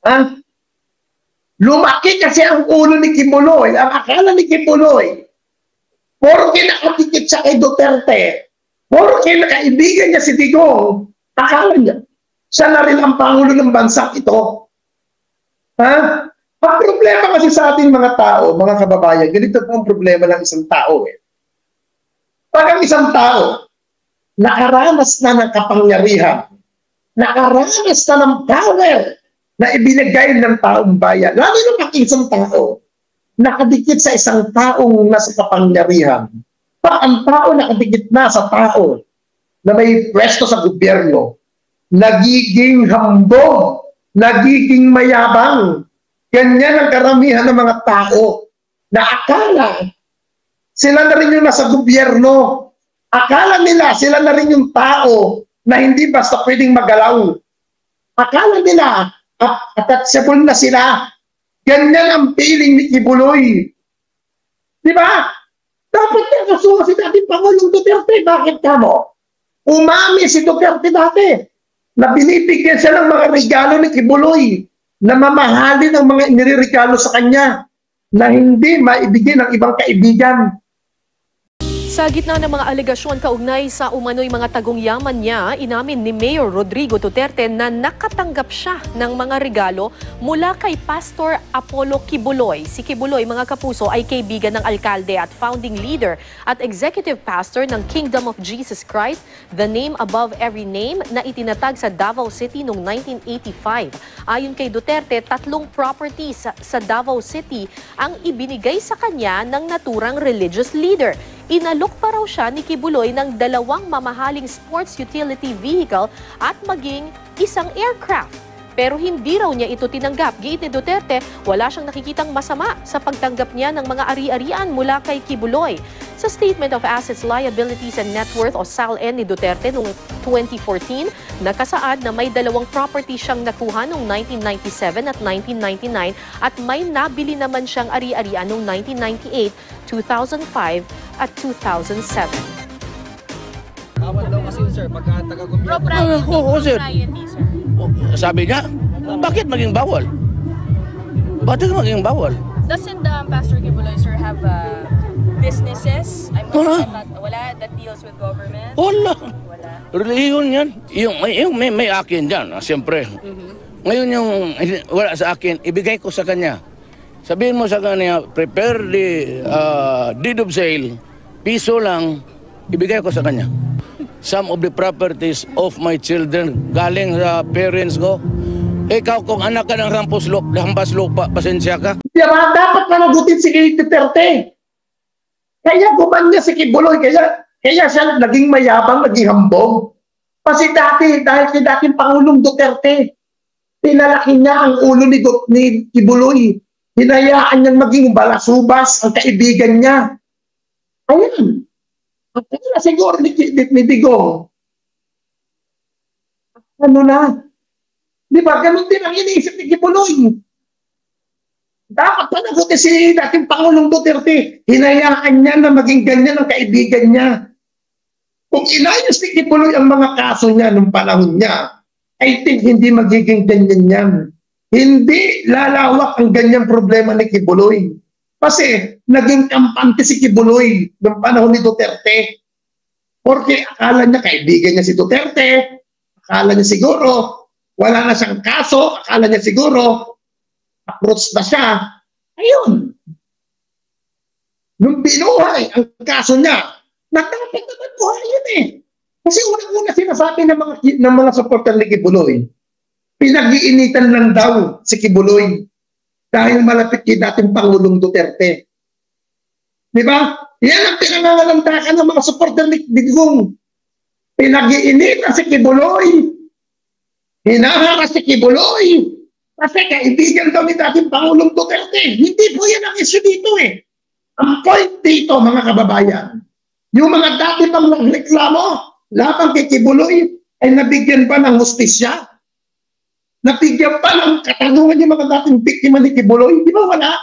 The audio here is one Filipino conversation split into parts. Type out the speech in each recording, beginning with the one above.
Ha? Lumaki kasi ang ulo ni Kibuloy. Ang akala ni Kibuloy, porke nakadikit siya kay Duterte, porke nakaibigan niya si Digong, akala niya, siya na rin ang Pangulo ng bansang ito. Ha? Ang problema kasi sa ating mga tao, mga kababayan, ganito po ang problema ng isang tao. Pag ang isang tao, nakaranas na ng kapangyarihan, nakaranas na ng power na ibinigay ng taong bayan, lalo na pag isang tao, nakadikit sa isang taong nasa kapangyarihan. Pag ang tao nakadikit na sa tao na may pwesto sa gobyerno, nagiging hambog, nagiging mayabang. Ganyan ang karamihan ng mga tao na akala sila na rin yung nasa gobyerno. Akala nila sila na rin yung tao na hindi basta pwedeng magalaw. Akala nila attachable na sila. Ganyan ang feeling ni Kibuloy. Di ba? Dapat niya kasuha si dating Pangulong Duterte. Bakit ka mo? Umami si Duterte dati na binibigyan siya ng mga regalo ni Kibuloy na mamahalin ang mga iniregalo sa kanya na hindi maibigay ng ibang kaibigan. Sa gitna ng mga alegasyon kaugnay sa umano'y mga tagong yaman niya, inamin ni Mayor Rodrigo Duterte na nakatanggap siya ng mga regalo mula kay Pastor Apollo Kibuloy. Si Kibuloy, mga kapuso, ay kaibigan ng alkalde at founding leader at executive pastor ng Kingdom of Jesus Christ, the name above every name, na itinatag sa Davao City noong 1985. Ayon kay Duterte, 3 properties sa Davao City ang ibinigay sa kanya ng naturang religious leader. Inalok pa raw siya ni Kibuloy ng 2 mamahaling sports utility vehicle at maging isang aircraft. Pero hindi raw niya ito tinanggap. Giit ni Duterte, wala siyang nakikitang masama sa pagtanggap niya ng mga ari-arian mula kay Kibuloy. Sa Statement of Assets, Liabilities and Net Worth o SALN ni Duterte noong 2014, nakasaad na may 2 property siyang nakuha noong 1997 at 1999 at may nabili naman siyang ari-arian noong 1998, 2005 at 2007. Bawal daw kasi sir, pagka taga-gobyerno. Oo, sir. Sabi niya, bakit maging bawal? Bakit maging bawal? Doesn't Pastor Kibuloy, sir, have businesses? Wala that deals with government? Wala. Wala. Reliyon yan. Yung may akin dyan, siyempre. Ngayon yung wala sa akin, ibigay ko sa kanya. Sabihin mo sa kanya, prepare the deed of sale, piso lang, ibigay ko sa kanya. Some of the properties of my children, galing sa parents ko. Ikaw, kung anak ka ng hampas lupa, pasensya ka. Diba, dapat managutin si Duterte. Kaya gumanya si Kibuloy, kaya siya naging mayabang, naging hambog. Kasi dati, dahil kay dating Pangulong Duterte, pinalaki niya ang ulo ni Kibuloy. Hinayaan niyang maging balasubas ang kaibigan niya. Ayan. At kaya siguro ni Digong, ano na? Di ba? Ganun din ang iniisip ni Kibuloy. Dapat panagutin si dating Pangulong Duterte. Hinayaan niya na maging ganyan ang kaibigan niya. Kung inayos ni Kibuloy ang mga kaso niya nung panahon niya, I think hindi magiging ganyan yan. Hindi lalawak ang ganyang problema ni Kibuloy. Kasi naging kampante si Kibuloy noong panahon ni Duterte. Porque akala niya kaibigan niya si Duterte, akala niya siguro wala na siyang kaso, akala niya siguro approach na siya. Ayun. Nung binuhay ang kaso niya, nagdapat naman buhay yun eh. Kasi unang-una sinasabi ng mga supporter ni Kibuloy, pinag-iinitan lang daw si Kibuloy dahil malapit kay dating Pangulong Duterte. Di ba? Yan ang pinangangalantakan ng mga supporter ni Digong. Pinag-iinitan si Kibuloy. Hinaharas si Kibuloy. Kasi kaibigan daw ni dating Pangulong Duterte. Hindi po yan ang issue dito eh. Ang point dito, mga kababayan, yung mga dati pang nagreklamo laban kay Kibuloy ay nabigyan pa ng hustisya. Nabigyan pa ng katanungan yung mga dating biktima ni Kibuloy. Di ba wala?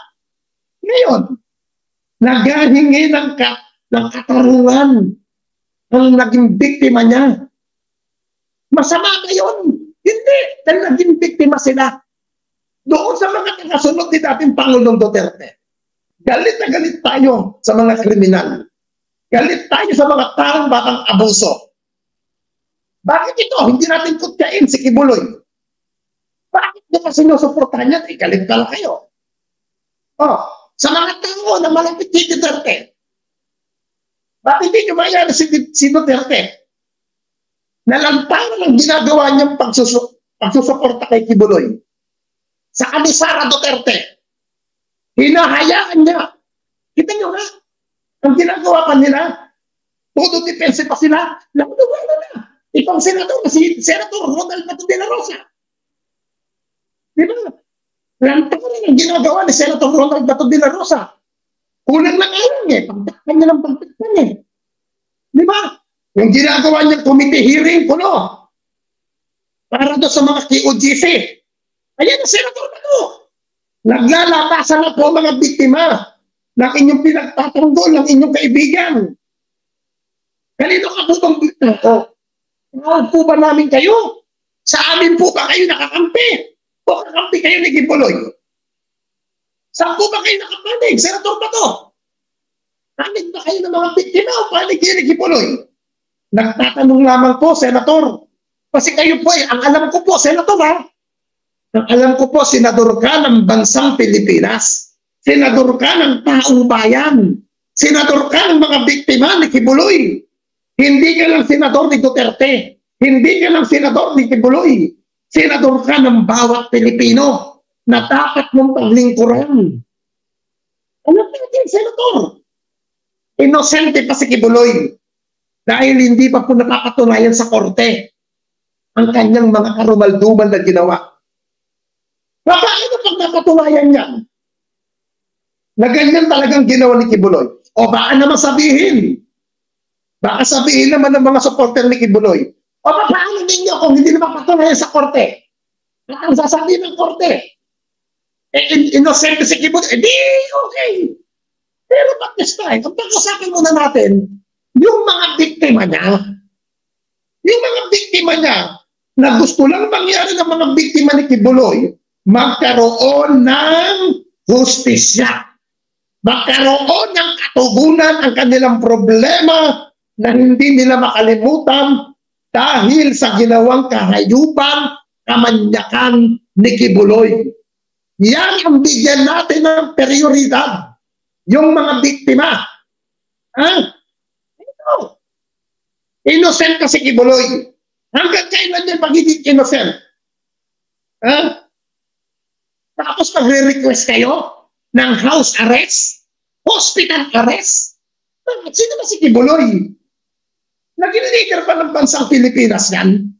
Ngayon, naghahingi ng katarungan ang naging biktima niya. Masama ba yun? Hindi. Dahil naging biktima sila. Doon sa mga kasunod ni dating Pangulong Duterte. Galit na galit tayo sa mga kriminal. Galit tayo sa mga taong batang abuso. Bakit ito? Hindi natin kutyain si Kibuloy. Bakit nyo kasi sinusuportahan yan? Galit pala kayo. Oh, sa mga tao na malapit si Duterte. Bakit hindi nyo mayari si Duterte? Nalantaran ang ginagawa niyang pagsusuporta kay Kibuloy. Sa Sara Duterte. Hinahayaan niya. Kita nyo nga. Ang ginagawa pa nila. Todo depense pa sila. Nakagawa na. Itong senador, si Senator Ronald Bato de la Rosa. Di ba? Lantaran ang ginagawa ni Senator Ronald Bato de la Rosa. Kulang lang alam eh. Pagtakpan niya ng pagtakpan eh. Di ba? Yung ginagawa niyang committee hearing, kuno. Para doon sa mga KOGC. Ayan ang Senator Bato. Naglalapasan na po mga biktima ng inyong pinagtatanggol ng inyong kaibigan. Kanino ka po bang biktima ko? Tawag po ba namin kayo? Sa amin po ba kayo nakakampi? O kakampi kayo ni Kibuloy? Saan po ba kayo nakapanig? Senator Bato? Panig ba kayo ng mga biktima o panig kayo ni Kibuloy? Nagtatanong lamang po, Senator. Kasi kayo po ang alam ko po, Senator ha? Ang alam ko po, senador ka ng bansang Pilipinas. Senador ka ng taong bayan. Senador ka ng mga biktima ni Kibuloy. Hindi ka lang senador ni Duterte. Hindi ka lang senador ni Kibuloy. Senador ka ng bawat Pilipino na dapat mong paglingkuran. Ano natin, senador? Inosente pa si Kibuloy dahil hindi pa po napapatunayan sa korte ang kanyang mga karumaldumal na ginawa. Paano pag napatunayan niya na ganyan talagang ginawa ni Kibuloy? O baka naman sabihin, baka sabihin naman ng mga supporter ni Kibuloy, o paano ninyo kung hindi naman patunayan sa korte? At ang sasabihin ng korte, innocent si Kibuloy, di okay. Pero ba't this time, ang pag-usapan muna natin, yung mga biktima niya, yung mga biktima niya, na gusto lang mangyari ng mga biktima ni Kibuloy, magkaroon ng hustisya. Magkaroon ng katugunan ang kanilang problema na hindi nila makalimutan dahil sa ginawang kahayupan, kamanyakan ni Kibuloy. Yan ang bigyan natin ng prioridad. Yung mga biktima. Ha? Ito. Innocent kasi Kibuloy. Hanggang kailan yan magiging innocent? Ha? Tapos magre-request kayo ng house arrest, hospital arrest. Bakit? Sino ba si Kibuloy? Naging leader pa ng bansang Pilipinas yan?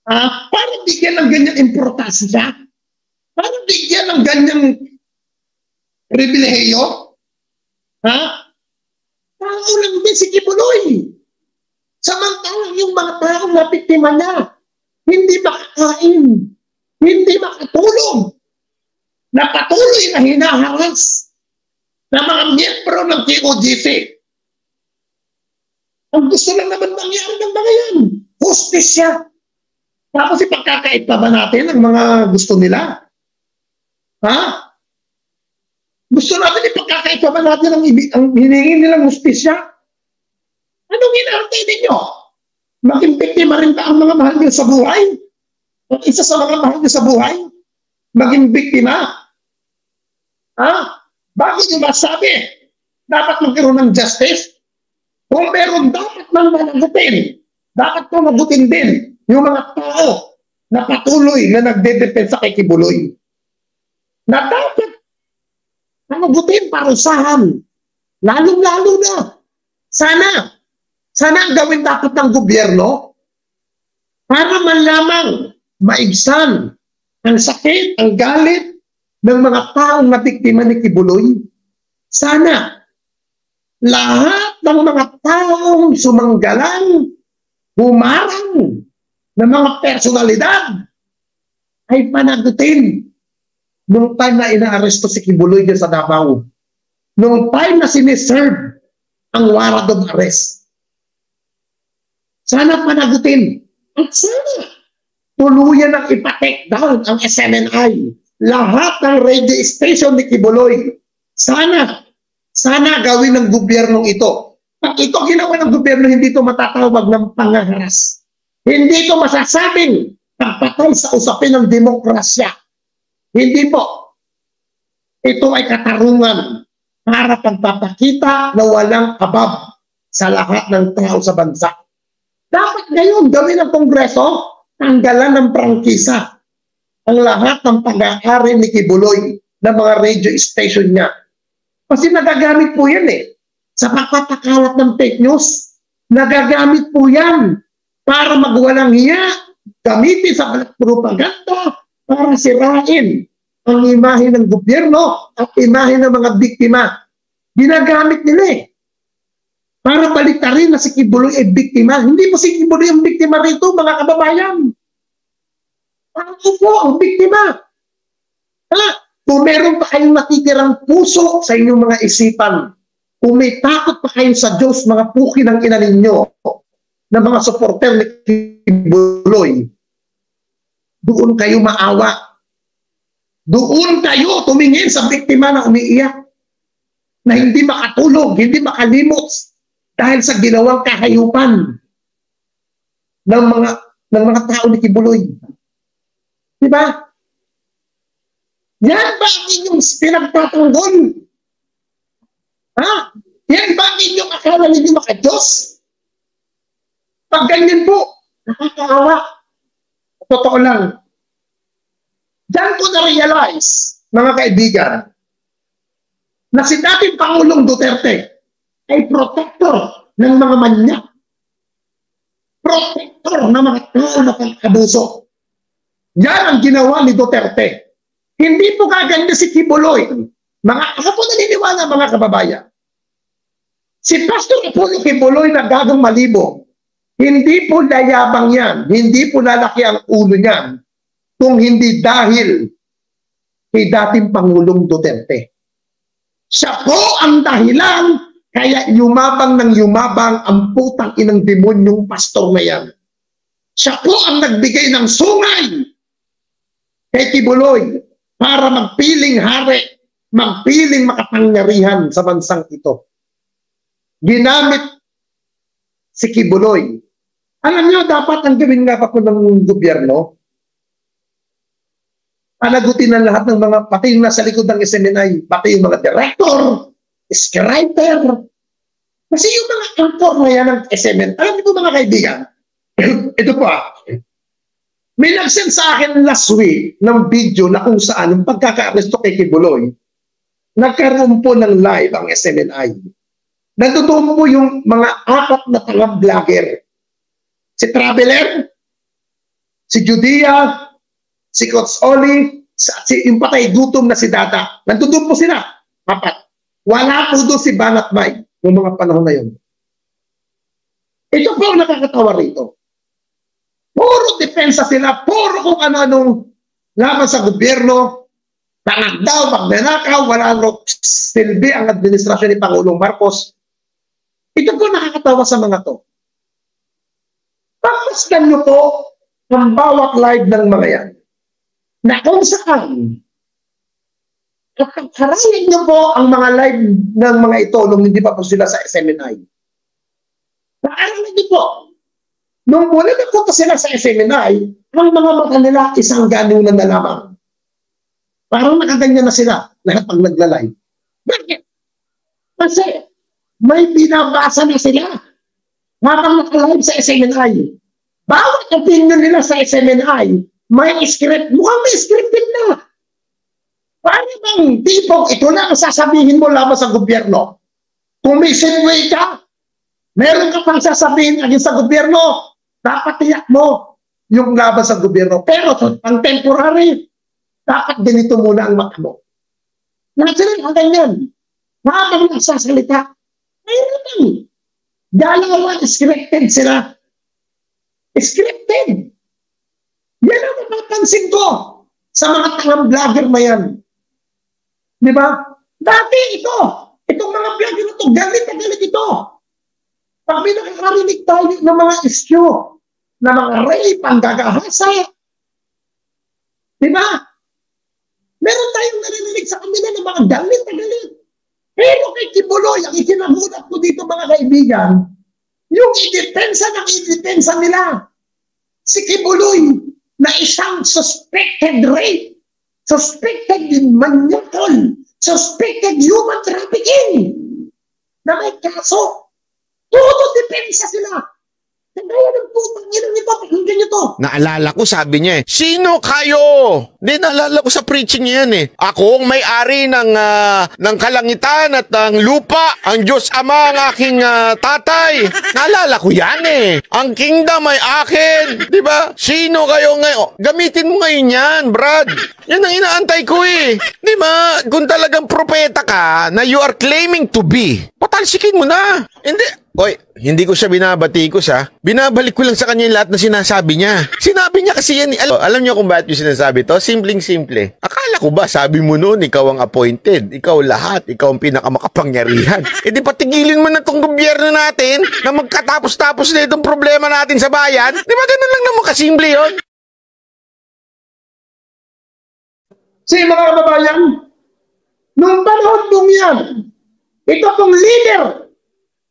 Para bigyan ng ganyang importansya? Para bigyan ng ganyang pribilehiyo? Tao lang din si Kibuloy. Samantalang yung mga taong napiktima niya, hindi makakain, hindi makatulog, na patuloy na hinaharas ng mga miyembro ng KOGC. Ang gusto lang naman mangyari ng mga yan, hustisya. Tapos ipagkakait pa ba natin ang mga gusto nila? Gusto natin ipagkakait pa ba natin ang hiningi nilang hustisya? Anong inaantay ninyo? Maging biktima rin ba ang mga mahal niyo sa buhay? At isa sa mga mahal niyo sa buhay? Maging biktima? Bakit nyo masabi? Dapat magkaroon ng justice? Kung meron dapat nang managutin, dapat managutin din yung mga tao na patuloy na nagdedepensa kay Kibuloy. Na dapat managutin, parusahan. Lalong-lalo na. Sana ang gawin dapat ng gobyerno para man lamang maibsan ang sakit, ang galit ng mga taong nabiktima ni Kibuloy. Sana lahat ng mga taong sumanggalang, humarang ng mga personalidad ay panagutin nung time na inaaresto si Kibuloy sa Davao. Nung time na siniserve ang warrant of arrest. Sana panagutin. At sana tuluyan ang ipa-take down ang SMNI. lahat ng radio station ni Kibuloy, sana gawin ng gobyernong ito. Pag ito ginawa ng gobyerno, hindi ito matatawag ng pangaharas. Hindi ito masasabing pagpatay sa usapin ng demokrasya. Hindi po. Ito ay katarungan para pagpapakita na walang kabab sa lahat ng tao sa bansa. Dapat ngayon gawin ng Kongreso, tanggalan ng prangkisa ang lahat ng pag-aari ni Kibuloy ng mga radio station niya. Kasi nagagamit po yan sa pagpapakalat ng fake news. Nagagamit po yan para magwalang hiya, gamitin sa propaganda para sirain ang imahe ng gobyerno at imahe ng mga biktima. Ginagamit nila para baliktarin na si Kibuloy ay biktima. Hindi po si Kibuloy ang biktima rito, mga kababayan. Ako po ang biktima. Kung meron pa kayong natitirang puso sa inyong mga isipan, kung may takot pa kayo sa Diyos, mga puki ng ina ninyo, na mga supporter ni Kibuloy, doon kayo maawa. Doon kayo tumingin sa biktima na umiiyak, na hindi makatulog, hindi makalimot dahil sa ginawang kahayupan ng mga tao ni Kibuloy. Diba? Yan ba ang inyong pinagtatanggol? Yan ba ang inyong akala ninyo maka-Diyos? Pag ganyan po, nakakaawa. Totoo lang. Diyan ko na-realize, mga kaibigan, na si dating Pangulong Duterte ay protector ng mga manyak. Protector ng mga tao na pang-abuso. Yan ang ginawa ni Duterte. Hindi po kaganda si Kibuloy. Ako po naniniwala, mga kababayan. Si Pastor Apollo Kibuloy na gagang malibog, hindi po layabang yan, hindi po lalaki ang ulo niyan, kung hindi dahil kay dating Pangulong Duterte. Siya po ang dahilan kaya yumabang ng yumabang ang putang inang demonyong pastor na yan. Siya po ang nagbigay ng sungay kay Kibuloy para magpiling hari, magpiling makapangyarihan sa bansang ito. Ginamit si Kibuloy. Alam niyo, dapat ang gawin nga pa po ng gobyerno, panagutin ang lahat ng mga, pati yung nasa likod ng SMNI, pati yung mga director, scripter. Kasi yung mga kantor na yan ng SMN, alam niyo po mga kaibigan, ito po may nag-send sa akin last week ng video na kung saan yung pagkaka-aresto kay Kibuloy, nagkaroon po ng live ang SMNI. Nagtutumo po yung mga 4 na talang vlogger. Si Traveler, si Judia, si Coach Oli, yung patay gutom na si Dada. Nagtutumo po sila. 4. Wala po doon si Banat May yung mga panahon na yun. Ito po ang nakakatawa rito. Puro depensa sila, puro kung ano-anong laban sa gobyerno, tangag daw, magnanakaw, wala nang silbi ang administrasyon ni Pangulong Marcos. Ito po nakakatawa sa mga to. Papaskan nyo po ang bawat live ng mga yan. Na kung saan, harapin nyo po ang mga live ng mga ito nung hindi pa po sila sa SMNI. Naaralan nyo po. Nung mula nagpunta sila sa SMNI, ang mga mata nila isang ganunan na lamang. Parang nakaganyan na sila lahat pag nagla-live. Bakit? Kasi may binabasa na sila habang naka-live sa SMNI. Bawat opinion nila sa SMNI, may script. Mukhang may scripted na. Paano bang tipong ito na ang sasabihin mo laban sa gobyerno? Kung may sidway ka, meron ka pang sasabihin agad sa gobyerno, dapat tiyak mo yung laban sa gobyerno. Pero ang temporary, dapat ganito muna ang mata mo. Natural ang ganyan. Habang nagsasalita, mayroon lang. Dalawa, scripted sila. Scripted. Yan ang napapansin ko sa mga tangang vlogger na yan. Di ba? Dati ito, itong mga vlogger na ito, galit na galit ito. Pag may nakakarinig tayo ng mga issue, na mga rape, ang gagahasa. Di ba? ng mga galit na galit. Pero kay Kibuloy, ang ikinagulat ko dito mga kaibigan, yung idepensa nila. Si Kibuloy na isang suspected rape, suspected manyatal, suspected human trafficking, na may kaso. Todo depensa sila. Kaya ng putang inang ito, pakinggan nyo to. Naalala ko, sabi niya sino kayo? Hindi, naalala ko sa preaching niya yan Ako ang may-ari ng kalangitan at ng lupa. Ang Diyos Ama ang aking tatay. Naalala ko yan Ang kingdom ay akin. Diba? Sino kayo ngayon? Gamitin mo ngayon yan, Brad. Yan ang inaantay ko Diba? Kung talagang propeta ka na you are claiming to be, patalsikin mo na. Hindi ko siya binabatikos Binabalik ko lang sa kanya yung lahat na sinasabi niya. Sinabi niya kasi yan. Alam niyo kung bakit yung sinasabi to? Simpleng-simple. Akala ko ba, sabi mo noon, ikaw ang appointed. Ikaw lahat. Ikaw ang pinakamakapangyarihan. Di patigilin mo na itong gobyerno natin na magkatapos-tapos na itong problema natin sa bayan. Di ba ganun lang naman kasimple yun? Mga kababayan, nung panahon nung yan, ito pong leader,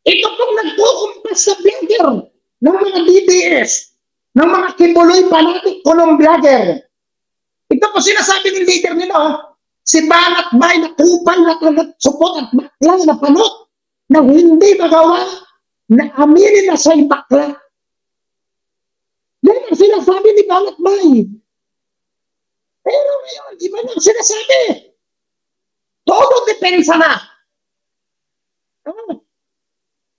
ito pong nagkukumpas sa vlogger ng mga DBS, ng mga Kibuloy fanatic kulong vlogger. Ito po sinasabi ng leader nila, si Banat Bay na kupal na supot at bakla na panot na hindi magawa na aminin na siya'y bakla. Yan ang sinasabi ni Banat Bay. Pero ngayon, iba na ang sinasabi. Todo depensa na.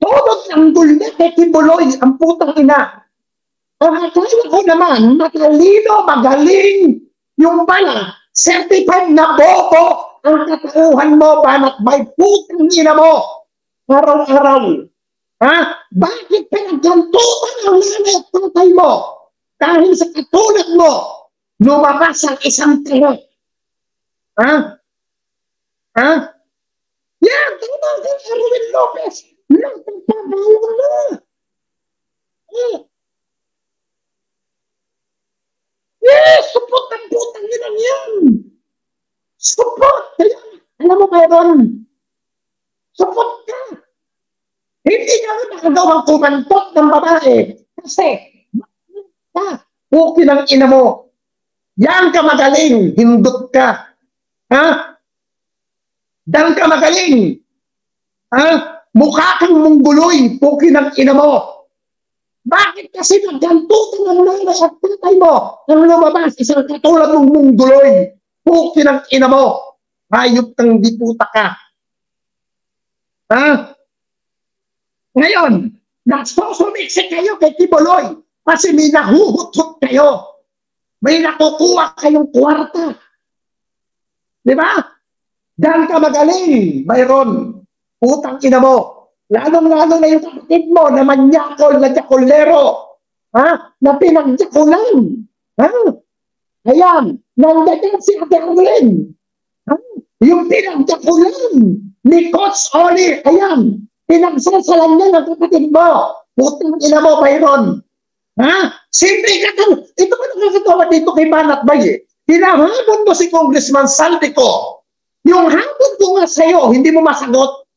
Todo tanggol na kay Kibuloy, ang putang ina. Ang akala ko naman, matalino, magaling, yung pala, certified na bobo ang katauhan mo, Banat Bay, putang ina mo. Araw-araw. Bakit pinaggantutan ang nanay at tatay mo? Dahil sa katulad mo, lumabas ang isang tarot. Yan, tama ka, Erwin Lopez. Nagpapagawa na. Yes, support ang putang nilang yan. Support. Alam mo, Byron, support ka. Hindi ka na nakagawang kumantot ng babae. Kasi, okay ng ina mo. Yan ka magaling, hindot ka. Dan ka magaling. Mukha kang mungguloy, puki ng ina mo. Bakit kasi naggantutan ng nanay at tatay mo nang lumabas isang katulad mong mungguloy, puki ng ina mo. Hayop kang diputa ka. Ngayon, nagsosumiksi kayo kay Kibuloy kasi may nahuhutot kayo. May nakukuha kayong kwarta. Di ba? Dan ka magaling, Byron. Putang ina mo. Lalong-lalo na yung kapatid mo na manyakol na jakolero. Na pinagjakulan. Ayan. Nandiyan si Ate Arlene. Yung pinagjakulan ni Coach Oli. Ayan. Pinagsasalan niya ng kapatid mo. Putang ina mo, Byron. Simple ka ka. Ito ba nakakatawa dito kay Banat Bay Hinahabon mo si Congressman Saldico. Yung habon ko nga sa'yo, hindi mo masagot.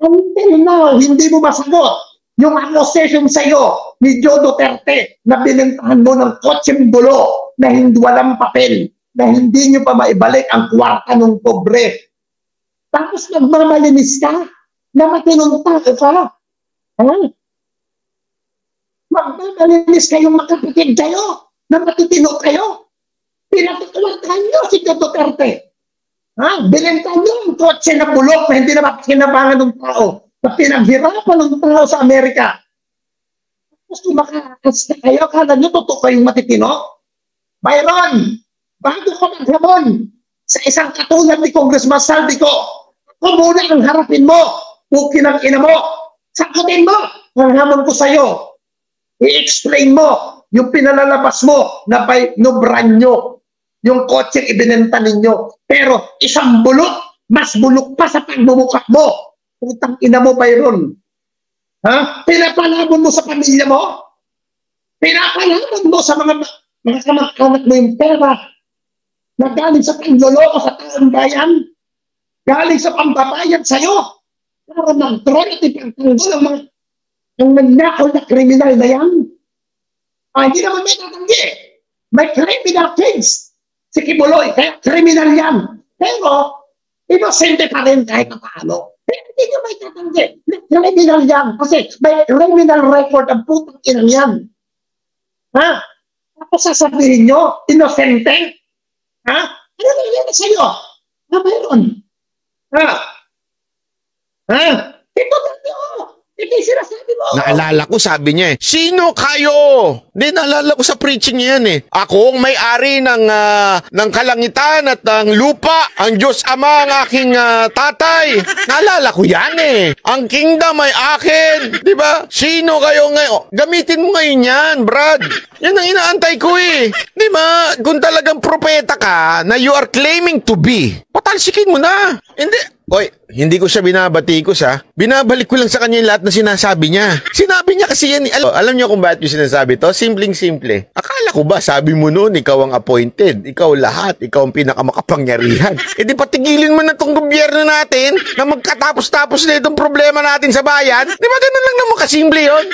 Until now, hindi mo masagot. Yung accusation sa'yo ni Joe Duterte na binentahan mo ng kotseng bulo na hindi walang papel, na hindi nyo pa maibalik ang kwarta ng pobre. Tapos nagmamalinis ka na matinong tao ka. Magmamalinis kayong makapitid kayo na matitino kayo. Pinatutuwatan nyo si Joe Duterte. Binenta nyo ang kotse na bulok na hindi na makinabangan ng tao, na pinaghirapan ng tao sa Amerika. Tapos kung makakasta kayo, kala nyo totoo kayong matitino? Byron, bago ka maghamon sa isang katulad ni Congressman Saldico, ako muna ang harapin mo, pukin ang ina mo, sakutin mo, ang hamon ko sa'yo. I-explain mo yung pinalalabas mo na by no brand nyo. Yung kotse ibinenta ninyo. Pero isang bulok, mas bulok pa sa pagmumukha mo. Putang ina mo, Byron. Pinapalabon mo sa pamilya mo? Pinapalabon mo sa mga kamag-anak mo yung pera na galing sa panloloko sa taong bayan? galing sa pambabayad sa'yo para mag-draw at ipagtanggol ang nanakaw na kriminal na yan. Hindi naman may tatanggi. May criminal case si Kibuloy, kaya criminal yan. Pero, inosente pa rin kahit paano. Pero hindi nyo may tatanggi. May criminal yan. Kasi may criminal record ang putang inang yan. Tapos sasabihin nyo, inosente? Ano na yan sa'yo? Mayroon. Ito tatlo. Ito yung sinasabi mo. Naalala ko, sabi niya sino kayo? Hindi, naalala ko sa preaching niya yan Ako ang may-ari ng kalangitan at ng lupa. Ang Diyos Ama ang aking tatay. Naalala ko yan Ang kingdom ay akin. Diba? Sino kayo ngayon? Gamitin mo ngayon yan, Brad. Yan ang inaantay ko Diba? Kung talagang propeta ka na you are claiming to be, patalsikin mo na. Hindi ko siya binabatikos Binabalik ko lang sa kanya yung lahat na sinasabi niya. Sinabi niya kasi yan. Alam niyo kung bakit yung sinasabi to? Simpleng-simple. Akala ko ba, sabi mo noon, ikaw ang appointed. Ikaw lahat. Ikaw ang pinakamakapangyarihan. Di patigilin mo na itong gobyerno natin na magkatapos-tapos na itong problema natin sa bayan. Di ba ganun lang naman kasimple yun?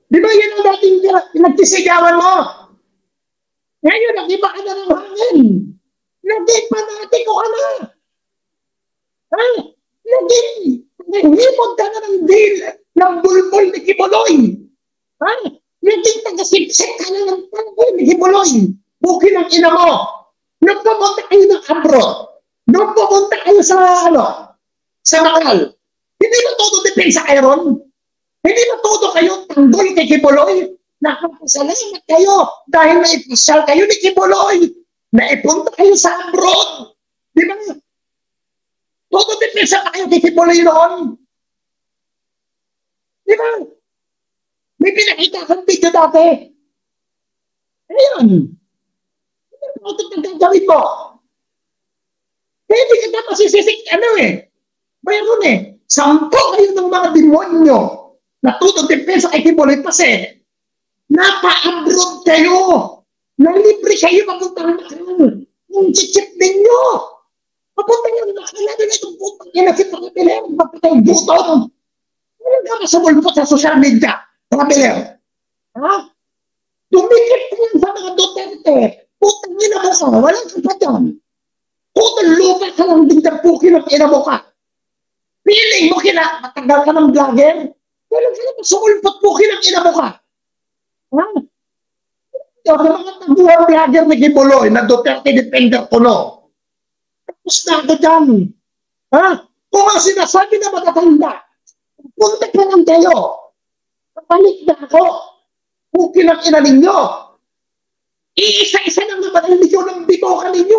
Di ba yan ang dating pinagtisigawan mo? Ngayon, nag-iba ka na ng hangin. Naging panatiko ka na. Nahimod ka na ng deal ng bulbul ni Kibuloy. Naging taga-sipsik ka na ng bulbul ni Kibuloy. Bukin ang ina mo. Nung pumunta kayo ng abroad, nung pumunta kayo sa Macau, hindi ba todo depensa kayo ron? Hindi ba todo kayo tanggol kay Kibuloy? Nakapasalamat kayo dahil naipasyal kayo ni Kibuloy. Naipunta kayo sa abroad. Di ba? Todo depensa pa kayo kay Kibuloy noon. Di ba? May pinakita kang video dati. Ayun. Ano ito gagawin mo? Hindi ka na masisisik, mayroon 10 kayo ng mga demonyo na todo depensa kay Kibuloy kasi napa-abroad kayo. Nalibre kayo mapunta ng yung chichip ninyo. Mapunta nyo na kalado na itong putang ina si Traveler. Mapatay buton. Ano nga masabol mo sa social media, Traveler? Dumikit ka yan sa mga Duterte. Putang ina mo ka. Walang kapatyan. Putang lupa ka lang din na pukin ng ina mo ka. Feeling mo matagal ka ng vlogger. Walang ka na masulpot pukin ng ina mo ka. Yung mga taguang vlogger ni Kibuloy na Duterte defender ko Tapos na ako dyan. Kung ang sinasabi na matatanda, punta ka lang kayo. Kapalik na ako. Pukin ang ina ninyo. Iisa-isa lang naman ang ligaw ng bitoka ninyo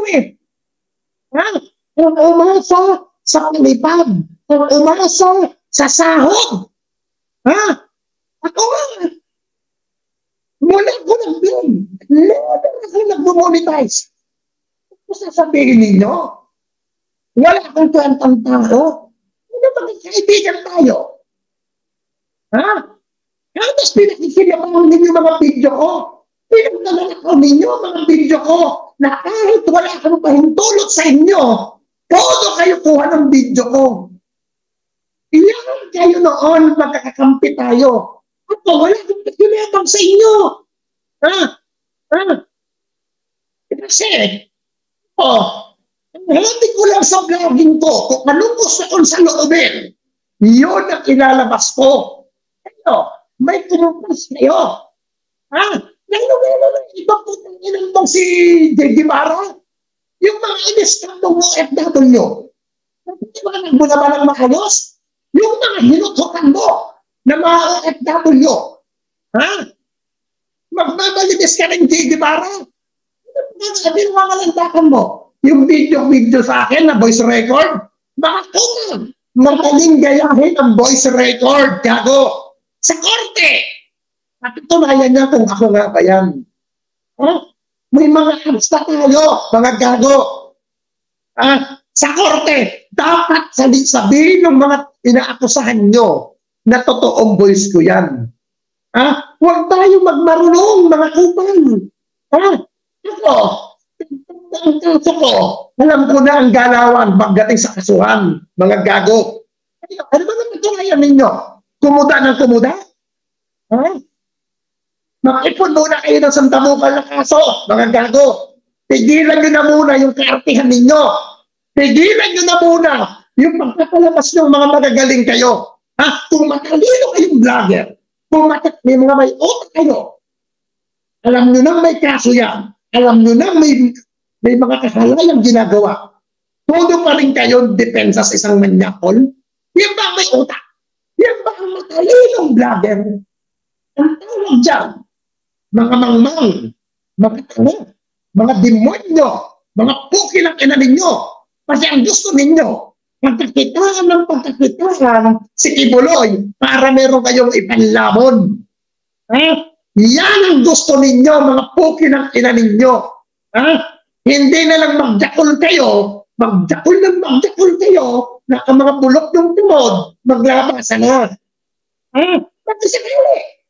Ang umasa sa palipad. Ang umasa sa sahod. Ako wala ko ng bill. Wala ko nag-monetize. Kung sasabihin ninyo, wala akong kwentang tao. Ano ba kaibigan tayo? Tapos pinakikilamahan ninyo mga video ko. Pinagdalala ninyo mga video ko na kahit wala akong pahintulot sa inyo, todo kayo kuha ng video ko. Iyan kayo noon magkakakampi tayo. Ako, wala akong pakilamang sa inyo. Kasi, hindi ko lang sa vlogging ko kung anong gusto kong sa loobin. Yun ang ilalabas ko. May kinupas kayo. Nangyayon ng ibang putang inang bang si J.D. Mara? Yung mga inistandong OFW. Hindi ba nagbulaban ng makayos? Yung mga hinutukan mo na mga OFW. Magbabalinis ka ng J.D. Mara? Sabi ng mga lantakan mo, yung video sa akin na voice record, makakunan. Magaling gayahin ang voice record, gago. Sa korte. Patutunayan niya kung ako nga ba yan. May mga absta tayo, mga gago. Sa korte, dapat sabihin ng mga inaakusahan nyo na totoong voice ko yan. Huwag tayo magmarunong, mga kupal. Ako, kaso ko, alam ko na ang galawan pagdating sa kasuhan, mga gago. Ano ba naman tulayan ninyo? Kumuda ng kumuda? Ha? Makipon muna kayo ng santabukal na kaso, mga gago. Tigilan nyo na muna yung kaartihan ninyo. Tigilan nyo na muna yung pagpapalabas ng mga magagaling kayo. Ha? Kung matalino kayong vlogger, kung may mga may utak kayo, alam nyo nang may kaso yan. Alam nyo nang may mga kahalayang ginagawa. Todo pa rin kayo depensa sa isang manyakol. Yan ba may utak? Yan ba ang matalinong vlogger? Ang tawag dyan, mga mangmang, mga tanong, mga demonyo, mga puki ng ina ninyo. Kasi ang gusto ninyo, pagkakitaan si Kibuloy para meron kayong ipanlamon. Yan ang gusto ninyo, mga puki ng ina ninyo. Hindi na lang magjakol kayo na ang mga bulok ng tumod, maglabasa na. Pagkasakali.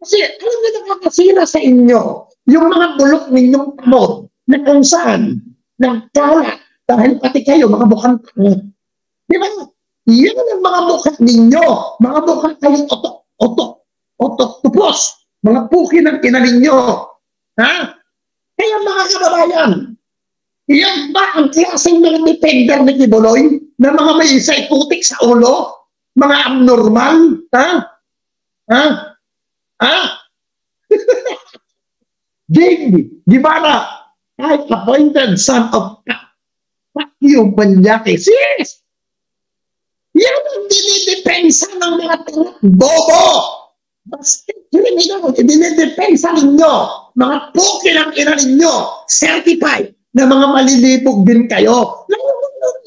Kasi alam na nakakasira sa inyo yung mga bulok ninyong tumod na kung saan nagkalat dahil pati kayo mga mukhang tanga. Di ba? Yan ang mga mukha ninyo. Mga mukha kayong otok, tupos. Mga puki ng ina ninyo. Ha? Kaya mga kababayan, yan ba ang klaseng mga defender ni Kibuloy na mga may psychotic sa ulo? Mga abnormal? Di ba na kahit appointed son of yung Banyake? Yes! Yan ang dinidepensa ng mga bobo! Basta dinidepensa ninyo, mga puki ng ina ninyo, certified na mga malilipog din kayo.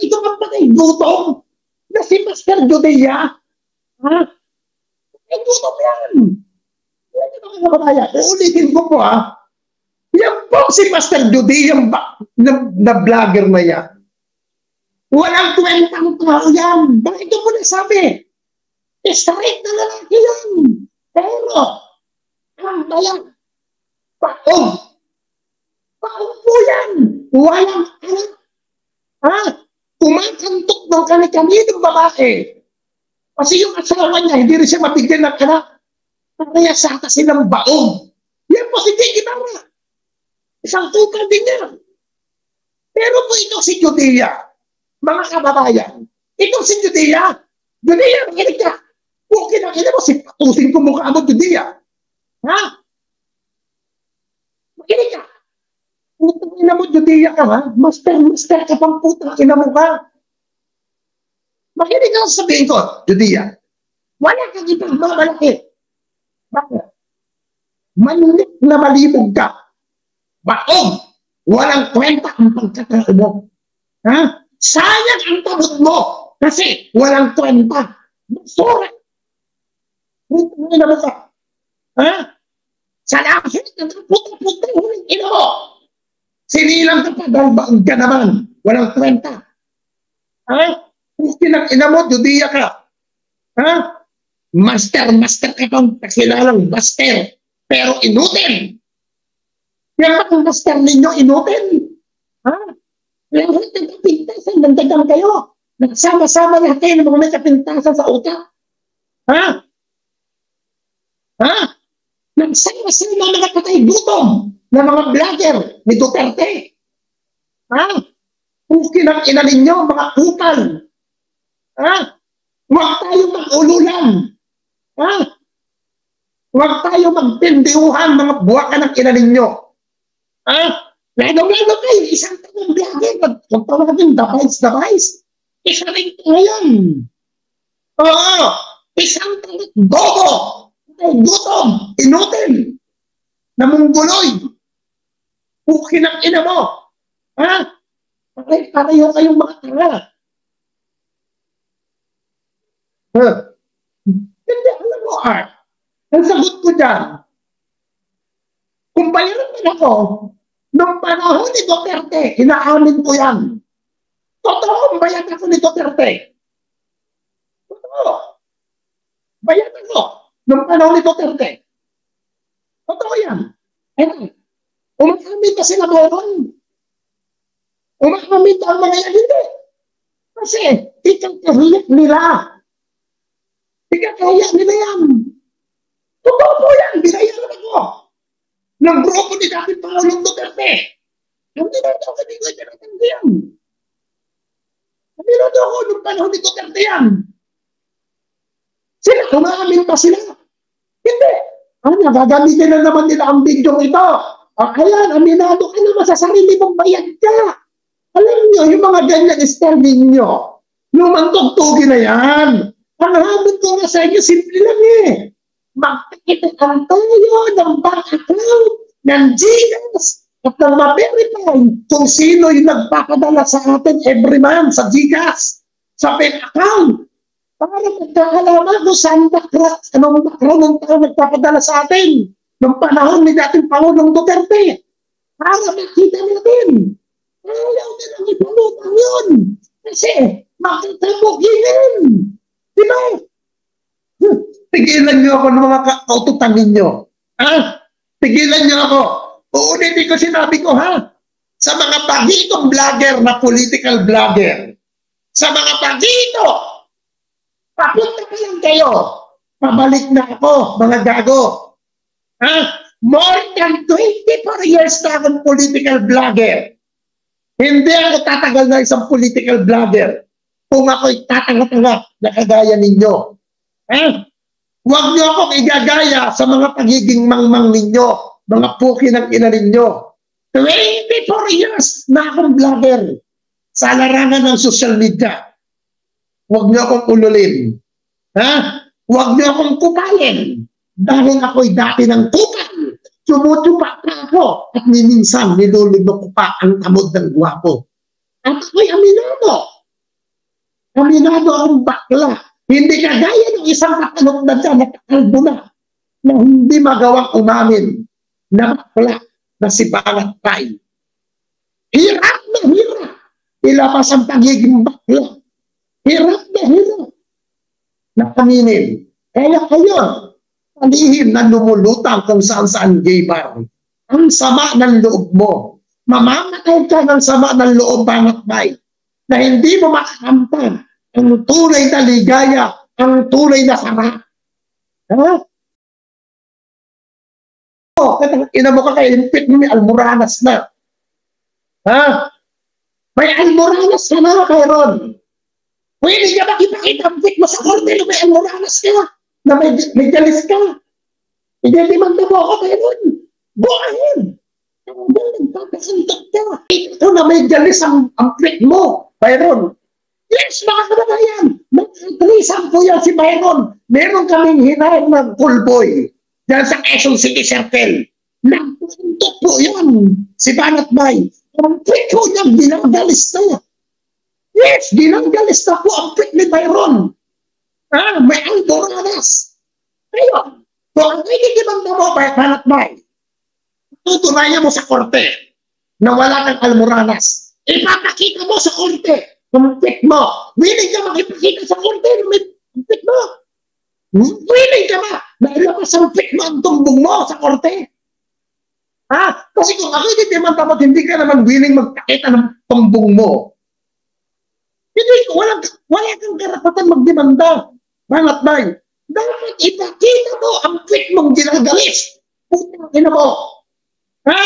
Ito ang patay gutom na si Master Judea. Ay gutom yan. Yan yung mga kababayan. Uulitin ko po yan po si Master Judea na vlogger na yan. Walang kwentang tao yan. Bakit mo na sabi? Straight na lalaki yan. Pero, ang bayan, paong po yan. Walang anak. Kumakantok ng kani-kaninong babae. Kasi yung asawa niya, hindi rin siya mabigyan ng anak. Kaya saka silang baong. Yan po si Jiggy Barra. Isang tukal din niya. Pero po ito si Judea. Mga kababayan, ito si Judea. Judea, makinig ka. Okay lang, ina mo, patusin ko mukha mo, Judea. Ha? Makinig ka. Putang ina mo, Judea ka, ha? Master ka pang putang ina mo ka. Makinig ka sabihin ko, Judea. Wala kang ibang mamalaki. Bakit? Manulit na malibog ka. Baog! Walang kwenta ang pagkatao mo. Ha? Sayang ang tabot mo kasi walang kwenta. Basura. Putang ina mo ka. Ha? Sa langit, puta-puta huling ina mo. Sinilang ka pa dahil baog ka naman. Walang kwenta. Ha? Puti ng ina mo, Judea ka. Ha? Master ka pang kakilalang master. Pero inutin. Yan ang master ninyo inutin. Ha? Kaya nagkapintasan, nagdagang kayo. Nagsama-sama lahat kayo ng mga may kapintasan sa utak. Ha? Ha? Nagsama-sama mga patay gutom na mga vlogger ni Duterte. Ha? Puki ng ina ninyo, mga kupal. Ha? Huwag tayo mag-ululan. Ha? Huwag tayo magpindiuhan mga buwakan ng ina ninyo. Ha? Lalo-lalo kayo, isang tanong vlogger, huwag tawagin device. Isa rin ngayon. Oo, isang tanong bobo, gutom, inutin, namungguloy, puki ng ina mo. Ha? Pareho kayong mga tanga. Hindi, alam mo, Art, ang sagot ko dyan, kung bayaran man ako, nung panahon ni Duterte, inaamin ko yan. Totoo, bayad ako ni Duterte. Totoo. Bayad ako nung panahon ni Duterte. Totoo yan. Umasamin ka sila meron. Umakamit ang mga yan, hindi. Kasi, ikakahiyak nila. Ikakaya nila yan. Totoo po yan, binayaran ako. Ng grupo ni dating Pangulong Duterte. Hindi na ito kanigay na natin yan. Hindi na ito ako nung panahon ni Duterte yan. Sila, umamin pa sila. Hindi. Gagamitin na naman nila ang video ito. Ayan, aminado ka naman sa sarili mong bayad ka. Alam niyo, yung mga ganyan style ninyo, lumantugtugin na yan. Ang hamon ko nga sa inyo, simple lang eh. Magpakitaan tayo ng bank account, ng Gcash, at nang ma-verify kung sino yung nagpapadala sa atin every month sa Gcash, sa bank account. Para magkakalaman kung saan anong background ng tao nagpapadala sa atin noong panahon ni dating Pangulong Duterte. Para makita natin. Ayaw na lang ipalutang yun. Kasi makikabuginin. Diba? Tigilan niyo ako ng mga kaututan ninyo. Ha? Tigilan niyo ako. Uulitin ko sinabi ko, ha? Sa mga pagitong vlogger na political vlogger. Sa mga pagito. Papunta ka lang kayo. Pabalik na ako, mga gago. Ha? More than 24 years na akong political vlogger. Hindi ako tatagal na isang political vlogger kung ako'y tatanga-tanga na kagaya ninyo. Huwag niyo akong igagaya sa mga pagiging mangmang ninyo, mga puki ng ina ninyo. 24 years na akong vlogger sa larangan ng social media. Huwag niyo akong ululin. Huwag niyo akong kupalin dahil ako'y dati ng kupal. Tumutupa pa ako at minsan nilulunok ko pa ang tamod ng guwapo. At ako'y aminado. Aminado ang bakla. Hindi kagaya ng isang katanong na dyan, nakakalbo na hindi magawang umamin na bakla na si Banat Bay. Hirap na hirap. Ilabas ang pagiging bakla. Hirap na hirap. Nakaminin. Kaya kayo, palihim na lumulutang kung saan-saan gay bar. Ang sama ng loob mo. Mamamatay ka ng sama ng loob, Banat Bay, na hindi mo makakamtan ang tunay na ligaya, ang tunay na sarap. Ha? Ina mo ka kayo, impit mo may almoranas na. Ha? May almoranas ka na, Kairon. Pwede ka makipakita ang pit mo sa korte na may almoranas ka. Na may galis ka. Idedimanda mo ako, Kairon. Go ahead. Nagpapasantak ka. Ito na may galis ang pit mo, Kairon. Yes, mga kababayan. Nag-trisan po yan si Byron. Meron kaming hinahal ng Pulboy dyan sa Quezon City Circle. Nagpuntok po yan si Banat Bay. Ang pit ko niya, ginanggalis na. Yes, ginanggalis na po ang pit ni Byron. May almoranas. Ngayon, kung ang ikikibang mo, Banat Bay, tutunayan mo sa korte na wala kang almoranas. Ipapakita mo sa korte ng pit mo. Willing ka makipakita sa korte ng pit mo. Willing ka ba na ilabas ang pit mo ang tumbong mo sa korte? Kasi kung ako hindi ka naman willing magpakita ng tumbong mo. Hindi, wala kang karapatan magdemanda. Banat Bay, dapat ipakita mo ang pit mong ginagalis. Putang ina mo. Na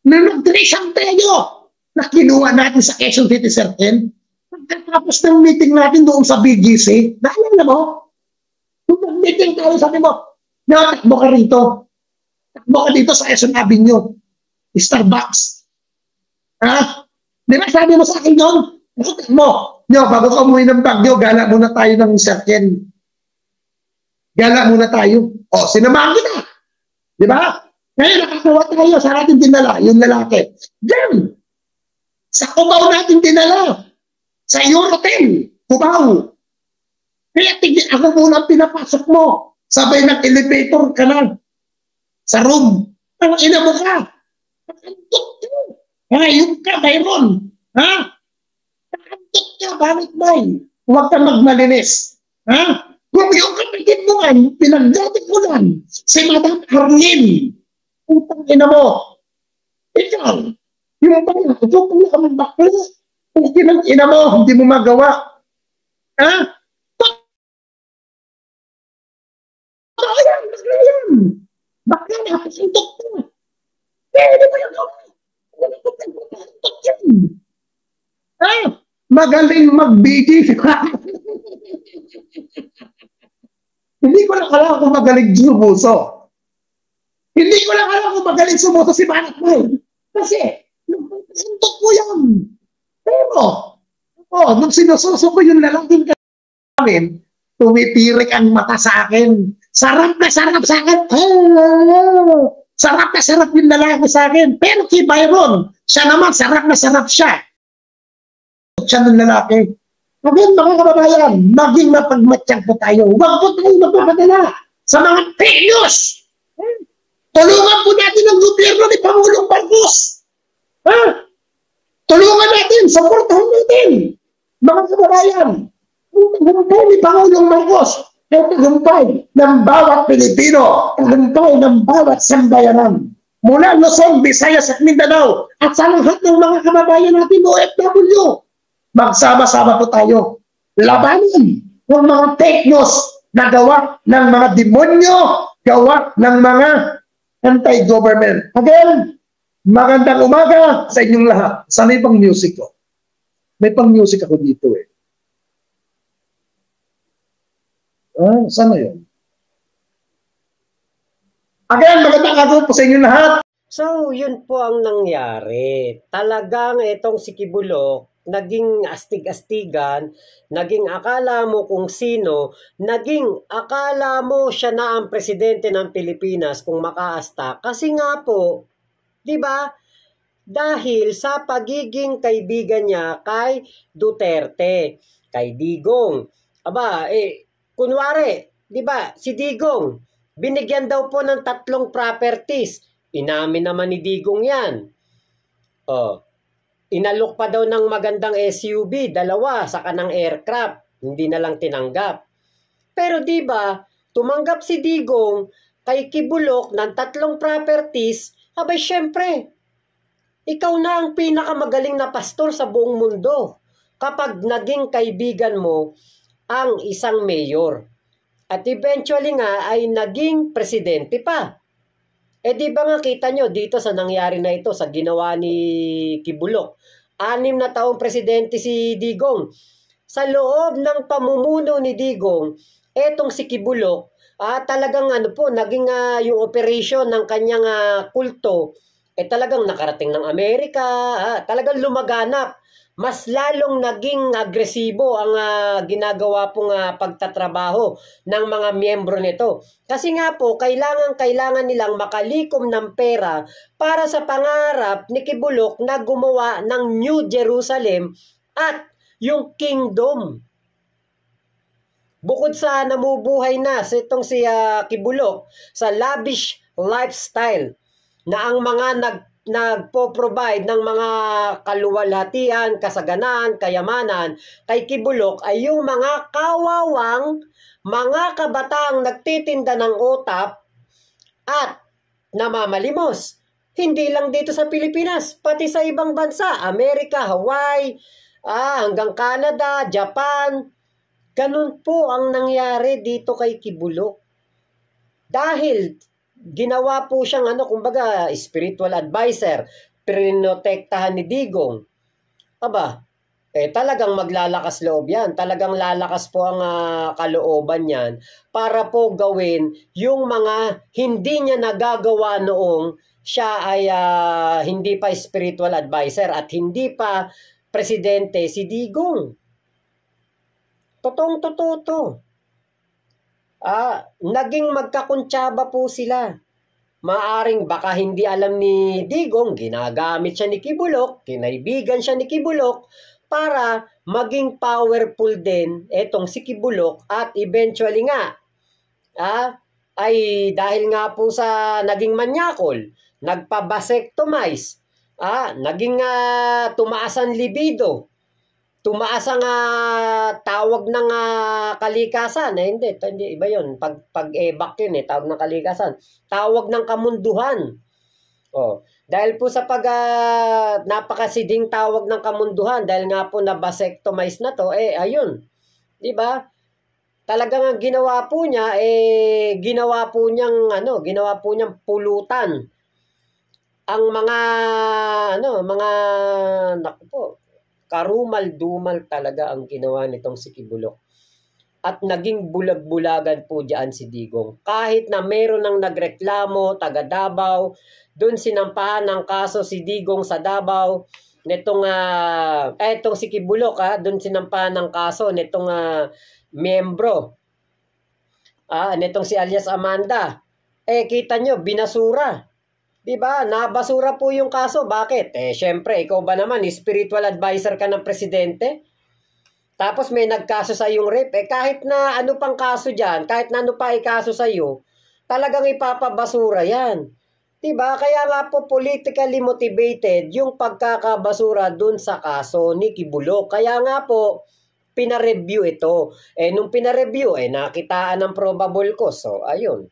nag-trisang tayo na kinuha natin sa Quezon City Circle, pagkatapos ng meeting natin doon sa BGC, naalala mo? Kung nag-meeting tayo, sabi mo, takbo ka rito. Takbo ka dito sa Quezon Avenue. Starbucks. Di ba sabi mo sa akin doon? Takbo. Bago ka umuwi ng Baguio, gala muna tayo ng Circle. Gala muna tayo. Sinamahan kita. Di ba? Ngayon, nakakawa tayo sa ating dinala, yung lalaki. Diyan! Sa Cubao natin dinala. Sa Eurotel, Cubao. Kaya ako muna pinapasok mo. Sabay ng elevator ka na. Sa room. Ang ina mo ka. Nakantok ka. Ngayon ka, Byron. Nakantok ka, Banat Bay. Huwag ka magmalinis. Kung yung kapatid mo nga, pinagdating mo lang, si Madam Arlene. Putang ina mo. Ikaw. Yung bayan, ito pala kami bakla. Kung ina mo, hindi mo magawa. Ha? Bakla yan, bakla yan. Bakla na, pasuntok ko. Pwede mo yung gawin. Pasuntok yan. Ha? Magaling mag-BD. Hindi ko lang alam kung magaling sumuso. Hindi ko lang alam kung magaling sumuso si Manat Boy. Kasi, suntok ko yan. Pero, nung sinususo ko yung lalaking namin, tumitirik ang mata sa akin. Sarap na sarap sa akin. Oh, sarap na sarap yung lalaki sa akin. Pero kay Byron, siya naman, sarap na sarap siya. Siya ng lalaki. Again, mga kababayan, maging mapagmatsyag po tayo. Huwag po tayo magpapadala sa mga fake news. Tulungan po natin ang gobyerno ni Pangulong Marcos. Ha? Tulungan natin, supportahan natin. Mga kababayan, tagumpay ni Pangulong Marcos ay tagumpay ng bawat Pilipino, tagumpay ng bawat sambayanan. Mula Luzon, Visayas at Mindanao at sa lahat ng mga kababayan natin OFW. Magsama-sama po tayo. Labanin ng mga fake news na gawa ng mga demonyo, gawa ng mga anti-government. Again, magandang umaga sa inyong lahat. Sana yung pang music ko. May pang music ako dito eh. Sana yun? Again, magandang araw po sa inyong lahat. So, yun po ang nangyari. Talagang itong si Kibulok, naging astig-astigan, naging akala mo kung sino, naging akala mo siya na ang presidente ng Pilipinas kung makaasta. Kasi nga po, di ba? Dahil sa pagiging kaibigan niya kay Duterte, kay Digong. Aba, kunwari, di ba, si Digong, binigyan daw po ng 3 properties. Inamin naman ni Digong yan. Inalok pa daw ng magandang SUV, 2 sa kanang aircraft. Hindi na lang tinanggap. Pero di ba, tumanggap si Digong kay Kibulok ng 3 properties, abay syempre, ikaw na ang pinakamagaling na pastor sa buong mundo kapag naging kaibigan mo ang isang mayor. At eventually nga ay naging presidente pa. Di ba nga kita nyo dito sa nangyari na ito, sa ginawa ni Kibulok. 6 na taong presidente si Digong. Sa loob ng pamumuno ni Digong, etong si Kibulok, talagang naging yung operation ng kanyang kulto, talagang nakarating ng Amerika, talagang lumaganap. Mas lalong naging agresibo ang ginagawa pong pagtatrabaho ng mga miyembro nito. Kasi nga po, kailangan nilang makalikom ng pera para sa pangarap ni Kibulok na gumawa ng New Jerusalem at yung Kingdom. Bukod sa namubuhay na itong si Kibulok sa lavish lifestyle na ang mga nagpo-provide ng mga kaluwalhatian, kasaganaan, kayamanan kay Kibulok ay yung mga kawawang, mga kabataang nagtitinda ng utap at namamalimos. Hindi lang dito sa Pilipinas, pati sa ibang bansa, Amerika, Hawaii, hanggang Canada, Japan. Ganun po ang nangyari dito kay Kibulok. Dahil ginawa po siyang kumbaga spiritual advisor, prinotektahan ni Digong. Aba, talagang maglalakas loob yan. Talagang lalakas po ang kalooban yan para po gawin yung mga hindi niya nagagawa noong siya ay hindi pa spiritual advisor at hindi pa presidente si Digong. Totoong-totoo to. Naging magkakuntsaba po sila. Maaring baka hindi alam ni Digong, ginagamit siya ni Kibulok, kinaibigan siya ni Kibulok para maging powerful din etong si Kibulok at eventually nga ay dahil nga po sa naging manyakol, nagpa-vasectomize, naging tumaas ang libido. Tumaas ang tawag ng kalikasan. Hindi, iba yun. Pag-ebak yun tawag ng kalikasan. Tawag ng kamunduhan. Dahil po sa napakasiding tawag ng kamunduhan, dahil nga po na vasectomize na to, ayun, di ba? Talagang ang ginawa po niya, ginawa po niyang pulutan ang mga, naku po, karumal-dumal talaga ang ginawa nitong si Kibuloc. At naging bulag-bulagan po diyan si Digong. Kahit na meron ng nagreklamo, taga Davao, doon sinampahan ng kaso si Digong sa Davao, itong si Kibuloc, doon sinampahan ng kaso nitong miyembro, nitong si alias Amanda. Kita nyo, binasura. Diba? Nabasura po yung kaso. Bakit? Syempre, ikaw ba naman, spiritual advisor ka ng presidente? Tapos may nagkaso sa yung rape. Kahit na ano pang kaso dyan, kahit na ano pa ikaso sa iyo, talagang ipapabasura yan. Diba? Kaya nga po politically motivated yung pagkakabasura dun sa kaso ni Kibuloc. Kaya nga po, pina-review ito. Nung pina-review, nakitaan ng probable cause. So, ayun.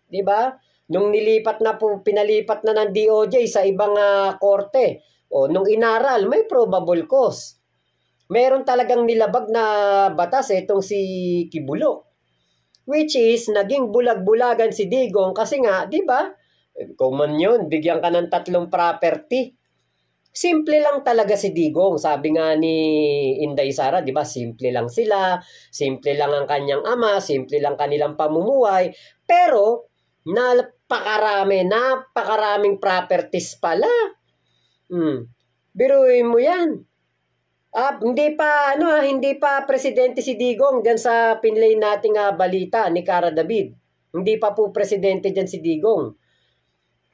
Diba? Nung pinalipat na ng DOJ sa ibang korte, nung inaral, may probable cause. Meron talagang nilabag na batas itong si Kibuloc. Which is, naging bulag-bulagan si Digong kasi nga, di ba? Kung man yun, bigyan ka ng 3 property. Simple lang talaga si Digong. Sabi nga ni Inday Sara, di ba? Simple lang sila. Simple lang ang kanyang ama. Simple lang kanilang pamumuhay. Pero, napakaraming properties pala. Biruin mo yan. Hindi pa presidente si Digong diyan sa pinlay nating balita ni Cara David. Hindi pa po presidente diyan si Digong.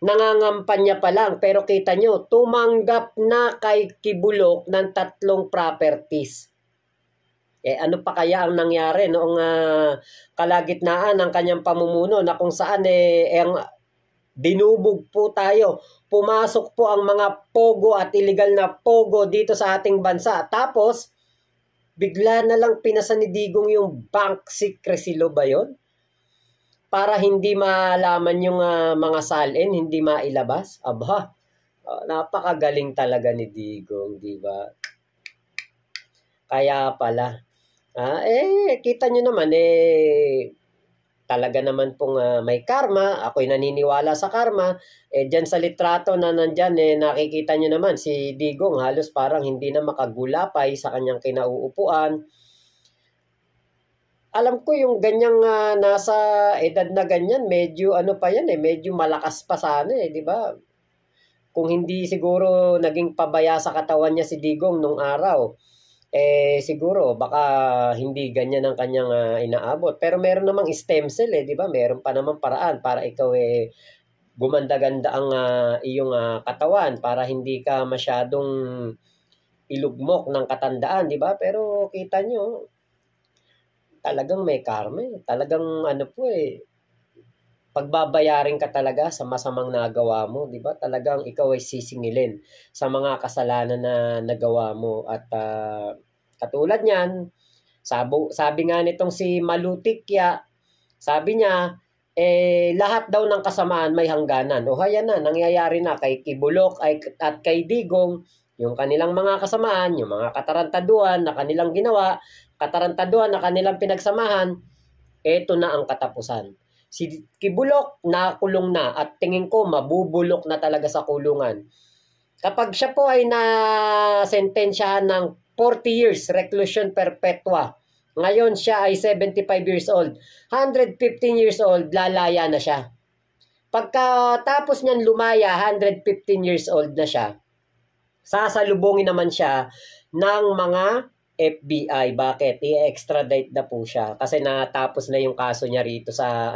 Nangangampanya pa lang, pero kita nyo, tumanggap na kay Kibuloc ng 3 properties. Ano pa kaya ang nangyari noong kalagitnaan ng kanyang pamumuno na kung saan dinubog po tayo. Pumasok po ang mga pogo at illegal na pogo dito sa ating bansa. Tapos, bigla na lang pinasa ni Digong yung bank secrecy law ba yun? Para hindi malaman yung mga salin, hindi mailabas. Aba, napakagaling talaga ni Digong, di ba? Kaya pala. Kita nyo naman, talaga naman pong may karma. Ako'y naniniwala sa karma. Dyan sa litrato na nandyan, nakikita nyo naman, si Digong halos parang hindi na makagulapay sa kanyang kinauupuan. Alam ko yung ganyang nasa edad na ganyan, medyo medyo malakas pa sana di ba? Kung hindi siguro naging pabaya sa katawan niya si Digong nung araw, siguro baka hindi ganyan ang kanyang inaabot. Pero meron namang stem cell di ba? Meron pa namang paraan para ikaw gumanda-ganda ang iyong katawan para hindi ka masyadong ilugmok ng katandaan, di ba? Pero kita nyo, talagang may karma. Talagang pagbabayarin ka talaga sa masamang nagawa mo, di ba? Talagang ikaw ay sisingilin sa mga kasalanan na nagawa mo. At katulad niyan, sabi nga nitong si Malutikya, sabi niya, lahat daw ng kasamaan may hangganan. Ayan na, nangyayari na kay Kibuloc at kay Digong, yung kanilang mga kasamaan, yung mga katarantaduhan na kanilang ginawa, katarantaduhan na kanilang pinagsamahan, eto na ang katapusan. Si Kibuloc nakulong na at tingin ko mabubulok na talaga sa kulungan. Kapag siya po ay nasentensyahan ng 40 years reclusion perpetua, ngayon siya ay 75 years old, 115 years old, lalaya na siya. Pagkatapos niyan lumaya, 115 years old na siya, sasalubungin naman siya ng mga FBI. Bakit? I-extradite na po siya kasi natapos na yung kaso niya rito sa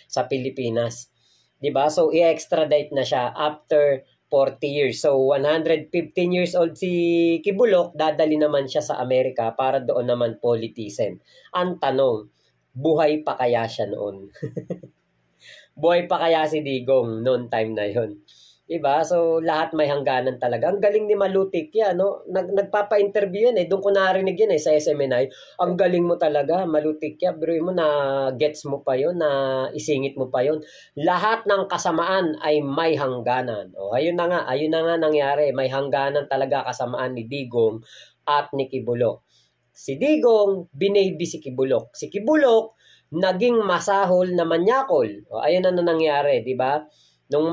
sa Pilipinas. 'Di ba? So i-extradite na siya after 40 years. So 115 years old si Kibuloc, dadali naman siya sa Amerika para doon naman politisen. Ang tanong, buhay pa kaya siya noon? Buhay pa kaya si Digong noon time na 'yon? Diba? So, lahat may hangganan talaga. Ang galing ni Malutik yan, no? Nagpapa-interview yan eh. Doon ko narinig yan eh, sa SMNI. Ang galing mo talaga, Malutik yan. Pero mo na gets mo pa yon, na isingit mo pa yon. Lahat ng kasamaan ay may hangganan. O, ayun na nga nangyari. May hangganan talaga kasamaan ni Digong at ni Kibulok. Si Digong, binaybi si Kibulok. Si Kibulok, naging masahol na manyakol. O, ayun na nangyari, di ba? Nung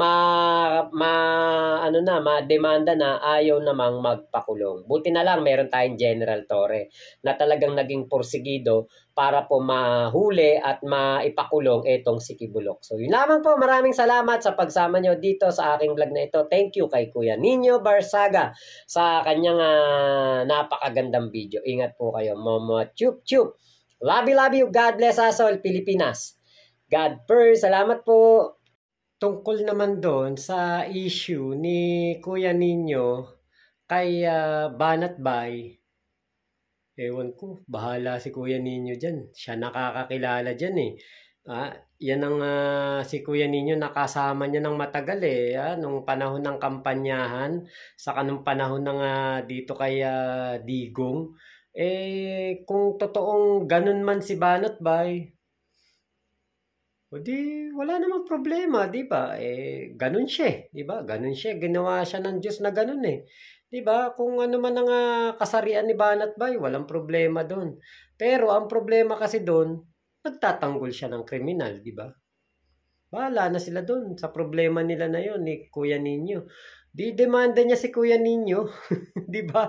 ma-demanda na, ayaw namang magpakulong. Buti na lang meron tayong General Torre na talagang naging porsigido para po mahuli at maipakulong itong si Kibulok. So yun lamang po, maraming salamat sa pagsama nyo dito sa aking vlog na ito. Thank you kay Kuya Nino Barsaga sa kanyang napakagandang video. Ingat po kayo, Momo Chup Chup. Love you. God bless us all, Pilipinas. God first. Salamat po. Tungkol naman doon sa issue ni Kuya Nino kay Banat Bay, ewan ko, bahala si Kuya Nino dyan. Siya nakakakilala dyan eh. Yan ang si Kuya Nino nakasama niya ng matagal eh. Nung panahon ng kampanyahan, saka nung panahon ng dito kay Digong. Kung totoong ganun man si Banat Bay, o di, wala namang problema, di ba? Ganun siya, di ba? Ganun siya, ginawa siya ng Diyos na ganun eh. Di ba? Kung ano man ang kasarian ni Banat Bay, walang problema doon. Pero ang problema kasi doon, nagtatanggol siya ng kriminal, di ba? Bahala na sila doon sa problema nila na yon ni Kuya Nino. Di demanda niya si Kuya Nino, di ba?